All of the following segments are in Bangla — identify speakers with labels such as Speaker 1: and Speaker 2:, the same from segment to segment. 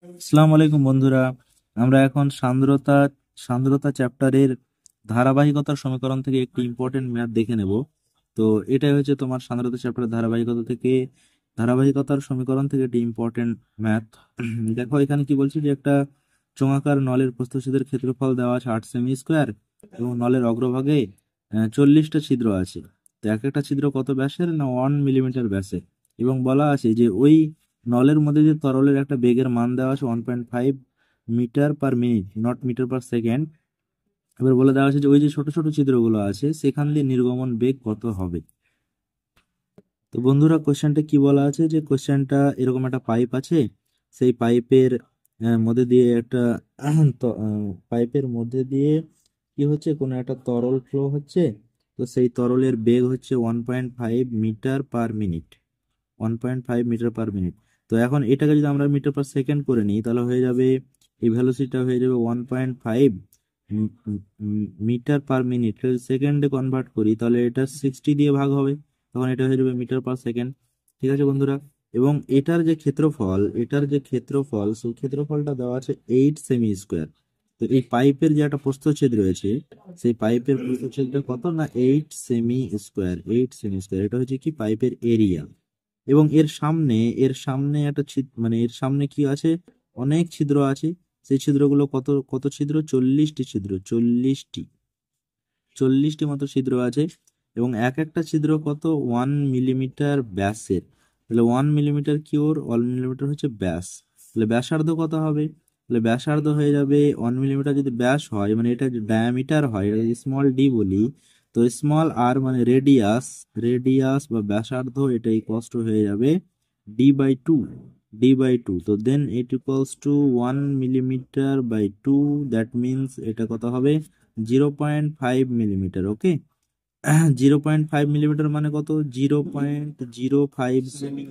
Speaker 1: আসসালামু আলাইকুম বন্ধুরা। আমরা এখন সান্দ্রতা সান্দ্রতা চ্যাপ্টারের ধারাবাহিকতার সমীকরণ থেকে একটি ইম্পর্টেন্ট ম্যাথ দেখে নেব। তো এটাই হচ্ছে তোমার সান্দ্রতা চ্যাপ্টারের ধারাবাহিকতার সমীকরণ থেকে একটি ইম্পর্টেন্ট ম্যাথ। দেখো এখানে কি বলছি যে একটা চোঙাকার নলের প্রস্থচ্ছেদের ক্ষেত্রফল দেওয়া আছে 8 সেমি স্কোয়ার এবং নলের অগ্রভাগে 40টা ছিদ্র আছে। তো এক একটা ছিদ্র কত ব্যাসের? না 1 মিলিমিটার ব্যাসের। এবং বলা আছে যে ওই নলের মধ্যে যে তরলের একটা বেগের মান দেওয়া আছে 1.5 metre per minute, not metre per second. এবার বলে দেওয়া আছে যে ওই যে ছোট ছোট ছিদ্রগুলো আছে সেখান দিয়ে নির্গমন বেগ কত হবে। তো বন্ধুরা কোশ্চেনটা কি বলা আছে, যে কোশ্চেনটা এরকম একটা পাইপ আছে, সেই পাইপের মধ্যে দিয়ে একটা পাইপের মধ্যে দিয়ে কি হচ্ছে, কোনো একটা তরল ফ্লো হচ্ছে। তো সেই তরলের বেগ হচ্ছে 1.5 metre per minute, 1.5 metre per minute. তো এখন এটাকে যদি আমরা মিটার পার সেকেন্ড করে নিই তাহলে হয়ে যাবে, এই ভ্যালোসিটিটা হয়ে যাবে 1.5 মিটার পার মিনিট। সেকেন্ডে কনভার্ট করি তাহলে এটা 60 দিয়ে ভাগ হবে, তখন এটা হয়ে যাবে মিটার পার সেকেন্ড। ঠিক আছে বন্ধুরা। এবং এটার যে ক্ষেত্রফল সেই ক্ষেত্রফলটা দেওয়া আছে 8 সেমি স্কোয়ার। তো এই পাইপের যে একটা প্রস্থচ্ছেদ রয়েছে, সেই পাইপের প্রস্থচ্ছেদটা কত? না 8 সেমি স্কোয়ার, 8 সেমি স্কোয়ার। এটা হচ্ছে কি পাইপের এরিয়া। এবং এর সামনে একটা মানে এর সামনে কি আছে, অনেক ছিদ্র আছে। সেই ছিদ্রগুলো কত কত ছিদ্র? 40টি ছিদ্র, 40টি মতো ছিদ্র আছে। এবং এক একটা ছিদ্র কত? 1 মিলিমিটার ব্যাসের। তাহলে 1 মিলিমিটার কি, ওর 1 মিলিমিটার হচ্ছে ব্যাস। তাহলে ব্যাসার্ধ কত হবে? তাহলে ব্যাসার্ধ হয়ে যাবে 1 মিলিমিটার যদি ব্যাস হয়, মানে এটা ডায়ামিটার হয়, এটা স্মল ডি বলি, তো স্মল আর মানে রেডিয়াস, রেডিয়াস বা ব্যাসার্ধ, এটা ইকুয়ালস টু হয়ে যাবে d/2, d/2। তো দেন ইট ইকুয়ালস টু 1 মিলিমিটার/2, দ্যাট মিনস এটা কত হবে? 0.5 মিলিমিটার। ওকে, 0.5 মিলিমিটার মানে কত? 0.05 সেমি,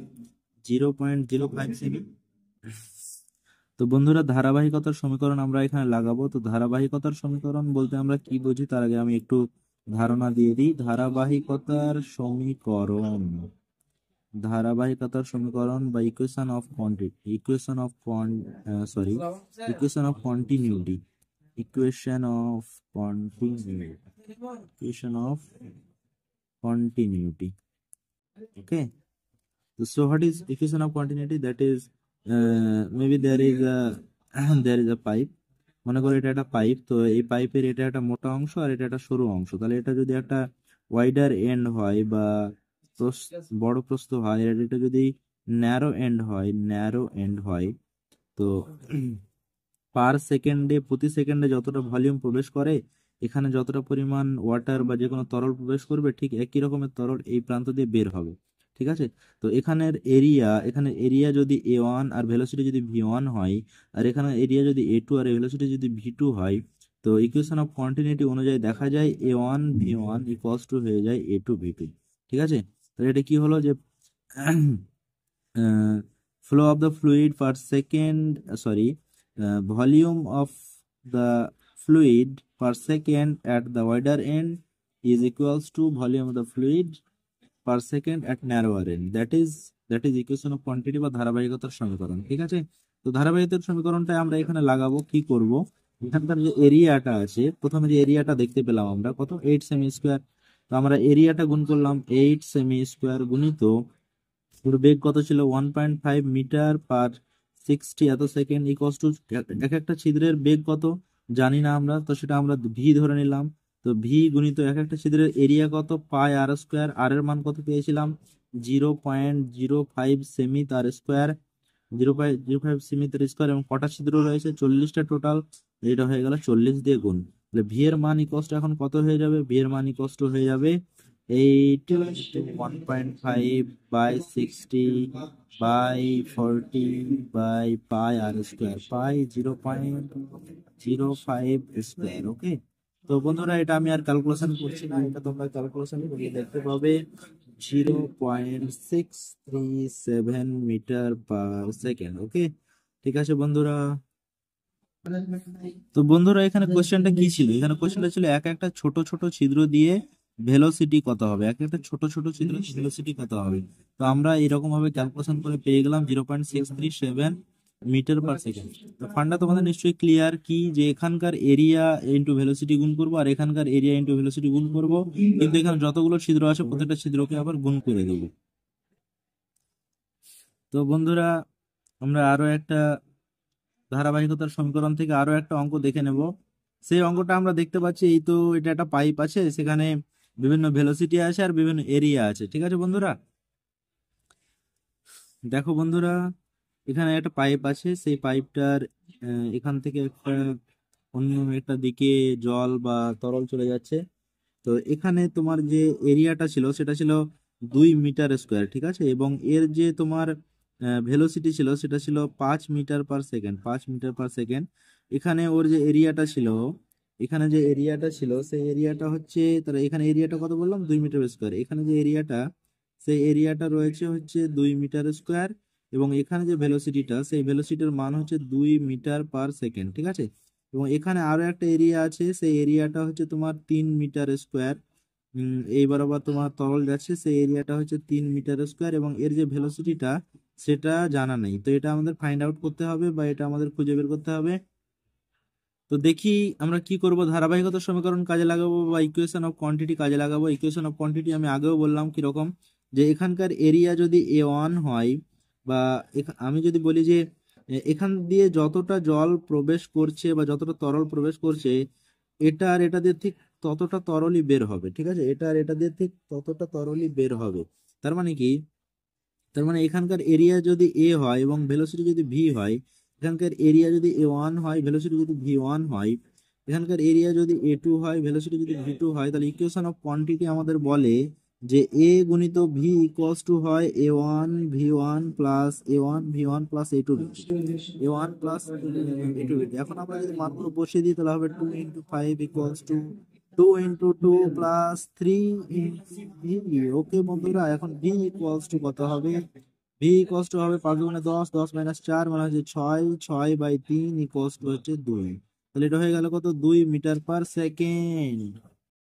Speaker 1: 0.05 সেমি। তো বন্ধুরা ধারাবাহিকতার সমীকরণ আমরা এখানে লাগাবো। তো ধারাবাহিকতার সমীকরণ বলতে আমরা কি বুঝি তার আগে আমি একটু ধারণা দিয়ে দিই। ধারাবাহিকতার সমীকরণ বা equation of continuity, equation of continuity. Okay, so what is equation of continuity? That is, maybe there is a there is a pipe. মনে করো এটা একটা পাইপ, তো এই পাইপের এটা একটা মোটা অংশ আর এটা একটা সরু অংশ। তাহলে এটা যদি একটা ওয়াইডার এন্ড হয় বা বড় প্রস্থ হয়, আর এটা যদি ন্যারো এন্ড হয়, তো প্রতি সেকেন্ডে যতটা ভলিউম প্রবেশ করে, এখানে যতটা পরিমাণ ওয়াটার বা যে কোনো তরল প্রবেশ করবে, ঠিক একই রকমের তরল এই প্রান্ত দিয়ে বের হবে। ঠিক আছে। তো এখানে এরিয়া যদি a1 আর ভেলোসিটি যদি v1 হয়, আর এখানে এরিয়া যদি a2 আর ভেলোসিটি যদি v2 হয়, তো ইকুয়েশন অফ কন্টিনিউটি অনুযায়ী দেখা যায় a1 v1 ইকুয়ালস টু হয়ে যায় a2 v2। ঠিক আছে। তাহলে এটা কি হলো যে flow of the fluid per second, volume of the fluid per second at the wider end is equals to volume of the fluid per second at narrower end. That is equation of quantity বা ধারাবাহিকতার সমীকরণ। ঠিক আছে। তো ধারাবাহিকতার সমীকরণটা আমরা এখানে লাগাবো। কি করব, এখানকার যে এরিয়াটা আছে, প্রথমে যে এরিয়াটা দেখতে পেলাম আমরা কত, 8 সেমি স্কোয়ার। তো আমরা এরিয়াটা গুণ করলাম 8 সেমি স্কোয়ার গুণিত ওর বেগ কত ছিল? 1.5 মিটার পার 60 এত সেকেন্ড ইকুয়ালস টু, এক একটা ছিদ্রের বেগ কত জানি না আমরা, তো সেটা আমরা ভি ধরে নিলাম। তো ভি গুণিত এক একটা ছিদ্রের এরিয়া কত? পাই আর স্কোয়ার। আর এর মান কত পেয়েছিলাম? 0.05 সেমি তার স্কোয়ার, 0.05 সেমি তার স্কোয়ার। এবং কটা ছিদ্র রয়েছে? 40টা টোটাল। এটা হয়ে গেল 40 দিয়ে গুণ। তাহলে ভি এর মান ইকুয়ালস টু এখন কত হয়ে যাবে? ভি এর মান ইকুয়ালস টু হয়ে যাবে 8 1.5/60/40/পাই আর স্কোয়ার, পাই 0.05 স্কোয়ার। ওকে। তো বন্ধুরা এটা আমি আর ক্যালকুলেশন করছি না, এটা তোমরা ক্যালকুলেশন করে দেখতে পাবে 0.637 মিটার পার সেকেন্ড। ওকে, ঠিক আছে বন্ধুরা। তো বন্ধুরা এখানে কোশ্চেনটা কি ছিল? এখানে কোশ্চেনটা ছিল এক একটা ছোট ছোট ছিদ্র দিয়ে ভেলোসিটি কত হবে, এক একটা ছোট ছোট ছিদ্র ভেলোসিটি কত হবে। তো আমরা এরকম ভাবে ক্যালকুলেশন করে পেয়ে গেলাম 0.637 মিটার পার সেকেন্ড। তো ফান্ডা তোমাদের নিশ্চয়ই ক্লিয়ার কি, যে এখানকার এরিয়া ইন্টু ভেলোসিটি গুণ করবো আর এখানকার এরিয়া ইন্টু ভেলোসিটি গুণ করবো, কিন্তু এখানে যতগুলো ছিদ্র আছে প্রত্যেকটা ছিদ্রকে আবার গুণ করে দেবো। তো বন্ধুরা আমরা আরো একটা ধারাবাহিকতার সমীকরণ থেকে আরো একটা অঙ্ক দেখে নেব। সেই অঙ্কটা আমরা দেখতে পাচ্ছি, এই তো এটা একটা পাইপ আছে, সেখানে বিভিন্ন ভেলোসিটি আছে আর বিভিন্ন এরিয়া আছে, ঠিক আছে বন্ধুরা। দেখো বন্ধুরা, এখানে একটা পাইপ আছে, সেই পাইপটার এখান থেকে একটা অন্য একটা দিকে জল বা তরল চলে যাচ্ছে। তো এখানে তোমার যে এরিয়াটা ছিল সেটা ছিল 2 মিটার স্কোয়ার, ঠিক আছে, এবং এর যে তোমার ভেলোসিটি ছিল সেটা ছিল 5 metre per second, 5 metre per second. এখানে ওর যে এরিয়াটা ছিল, এখানে যে এরিয়াটা ছিল সেই এরিয়াটা হচ্ছে, তাহলে এখানে এরিয়াটা কত বললাম, 2 মিটার স্কোয়ার। এখানে যে এরিয়াটা, সেই এরিয়াটা রয়েছে হচ্ছে 2 মিটার স্কোয়ার, এবং এখানে যে ভেলোসিটিটা, সেই ভেলোসিটির মান হচ্ছে 2 মিটার পার সেকেন্ড, ঠিক আছে। এবং এখানে আরো একটা এরিয়া আছে, সেই এরিয়াটা হচ্ছে তোমার 3 মিটার স্কোয়ার। এইবার আবার তোমার তরল যাচ্ছে, সেই এরিয়াটা হচ্ছে 3 মিটার স্কোয়ার, এবং এর যে ভেলোসিটিটা সেটা জানা নেই। তো এটা আমাদের ফাইন্ড আউট করতে হবে বা এটা আমাদের খুঁজে বের করতে হবে। তো দেখি আমরা কি করব, ধারাবাহিকতা সমীকরণ কাজে লাগাবো বা ইকুয়েশন অফ কোয়ান্টিটি কাজে লাগাবো। ইকুয়েশন অফ কোয়ান্টিটি আমি আগেও বললাম কিরকম, যে এখানকার এরিয়া যদি A1 হয়, বা আমি যদি বলি যে এখান দিয়ে যতটা জল প্রবেশ করছে বা যতটা তরল প্রবেশ করছে, এটা আর এটা দিয়ে ঠিক ততটা তরলই বের হবে, ঠিক আছে, এটা আর এটা দিয়ে ঠিক ততটা তরলই বের হবে। তার মানে কি, তার মানে এখানকার এরিয়া যদি এ হয় এবং ভেলোসিটি যদি ভি হয়, এখানকার এরিয়া যদি A1 হয়, ভেলোসিটি যদি V1 হয়, এখানকার এরিয়া যদি A2 হয়, ভেলোসিটি যদি V2 হয়, তাহলে ইকুয়েশন অফ কোয়ান্টিটি আমাদের বলে যে এ গুণিত ভি ইকুয়ালস টু হয় A1 V1 plus A1 V1 plus A2 A1 plus A2 এখন আমরা যদি মানগুলো বসিয়ে দিই, তাহলে হবে 2 × 5 ইকুয়ালস টু 2 × 2 প্লাস 3 ওকে বন্ধুরা, এখন ভি ইকুয়ালস টু কত হবে, ভি ইকুয়ালস টু হবে 5 × 10, 10 - 4 মানে হচ্ছে 6, 6/3 ইকুয়ালস টু হচ্ছে 2। তাহলে এটা হয়ে গেল কত, 2 মিটার পার সেকেন্ড।